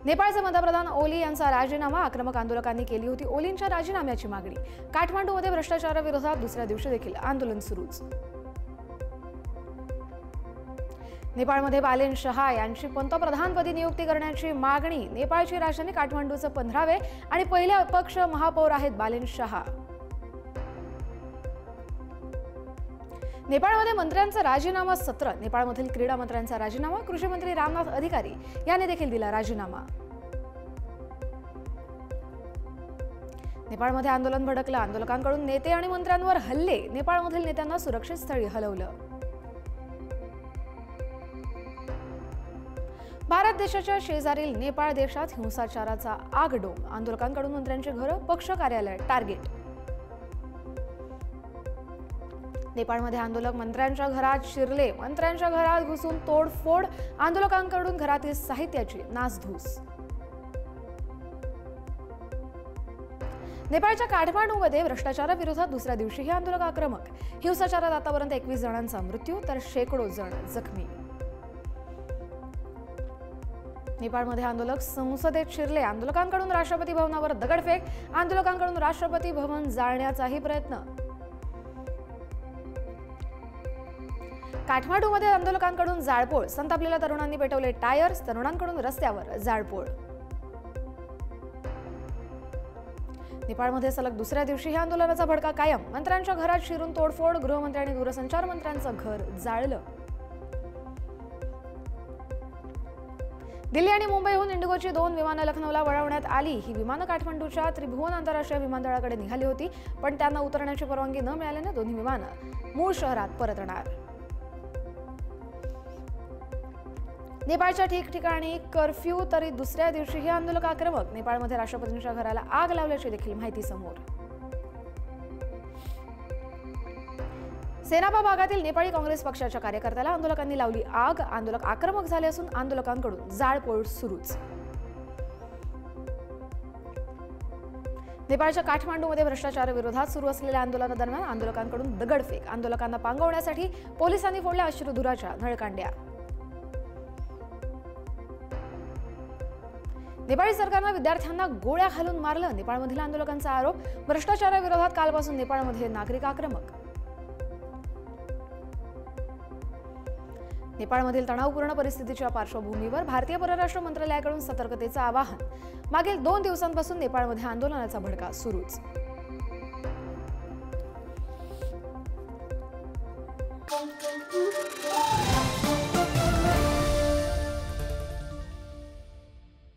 नेपाळचे पंतप्रधान ओली यांचा राजीनामा आक्रमक आंदोलकांनी केली होती ओलींच्या राजीनाम्याची मागणी। काठमांडूमध्ये भ्रष्टाचाराविरोधात दुसऱ्या दिवशी देखील आंदोलन सुरूच। नेपाळमध्ये बालेन शहा यांची पंतप्रधानपदी नियुक्ती करण्याची मागणी। नेपाळची राजधानी काठमांडूचे 15वे आणि पहिले अपक्ष महापौर आहेत बालेन शहा। नेपाळमध्ये मंत्र्यांचा राजीनामा सत्र। नेपाळमधील क्रीडा मंत्र्यांचा राजीनामा। कृषी मंत्री रामनाथ अधिकारी यांनी देखील दिला राजीनामा। नेपाळमध्ये आंदोलन भडकलं। आंदोलकांकडून नेते आणि मंत्र्यांवर हल्ले। नेपाळमधील नेत्यांना सुरक्षित स्थळी हलवलं। भारत देशाच्या शेजारील नेपाळ देशात हिंसाचाराचा आगडोंब। आंदोलकांकडून मंत्र्यांची घरं, पक्ष कार्यालय टार्गेट। नेपाळमध्ये आंदोलक मंत्र्यांच्या घरात शिरले। मंत्र्यांच्या घरात घुसून तोडफोड। आंदोलकांकडून घरातील साहित्याची नासधूस। नेपाळच्या काठमांडूमध्ये भ्रष्टाचाराविरोधात दुसऱ्या दिवशीही आंदोलक आक्रमक। हिंसाचारात आतापर्यंत 21 जणांचा मृत्यू तर शेकडो जण जखमी। नेपाळमध्ये आंदोलक संसदेत शिरले। आंदोलकांकडून राष्ट्रपती भवनावर दगडफेक। आंदोलकांकडून राष्ट्रपती भवन जाळण्याचाही प्रयत्न। काठमांडूमध्ये आंदोलकांकडून जाळपोळ। संतापलेल्या तरुणांनी पेटवले टायर्स। तरुणांकडून रस्त्यावर जाळपोळ। नेपाळमध्ये सलग दुसऱ्या दिवशी आंदोलनाचा भडका कायम। मंत्र्यांच्या घरात शिरून तोडफोड। गृहमंत्री आणि दूरसंचार मंत्र्यांचं घर जाळलं। दिल्ली आणि मुंबईहून इंडिगोची 2 विमानं लखनौला वळवण्यात आली। ही विमानं काठमांडूच्या त्रिभुवन आंतरराष्ट्रीय विमानतळाकडे निघाली होती, पण त्यांना उतरण्याची परवानगी न मिळाल्याने दोन्ही विमानं मूळ शहरात परतणार। नेपाळच्या ठिकठिकाणी कर्फ्यू तरी दुसऱ्या दिवशीही आंदोलक आक्रमक। नेपाळमध्ये राष्ट्रपतींच्या घराला आग लावल्याची देखील माहिती समोर। सेनापा भागातील नेपाळी काँग्रेस पक्षाच्या कार्यकर्त्याला आंदोलकांनी लावली आग। आंदोलक आक्रमक झाले असून आंदोलकांकडून जाळपोळ सुरूच। नेपाळच्या काठमांडूमध्ये भ्रष्टाचाराविरोधात सुरू असलेल्या आंदोलनादरम्यान आंदोलकांकडून दगडफेक। आंदोलकांना पांगवण्यासाठी पोलिसांनी फोडल्या अश्रुधुराच्या नळकांड्या। नेपाळी सरकारने विद्यार्थ्यांना गोळ्या घालून मारलं। नेपाळमधील आंदोलकांचा आरोप। भ्रष्टाचाराविरोधात कालपासून नेपाळमध्ये नागरिक आक्रमक। नेपाळमधील तणावपूर्ण परिस्थितीच्या पार्श्वभूमीवर भारतीय परराष्ट्र मंत्रालयाकडून सतर्कतेचं आवाहन। मागील 2 दिवसांपासून नेपाळमध्ये आंदोलनाचा भडका सुरूच।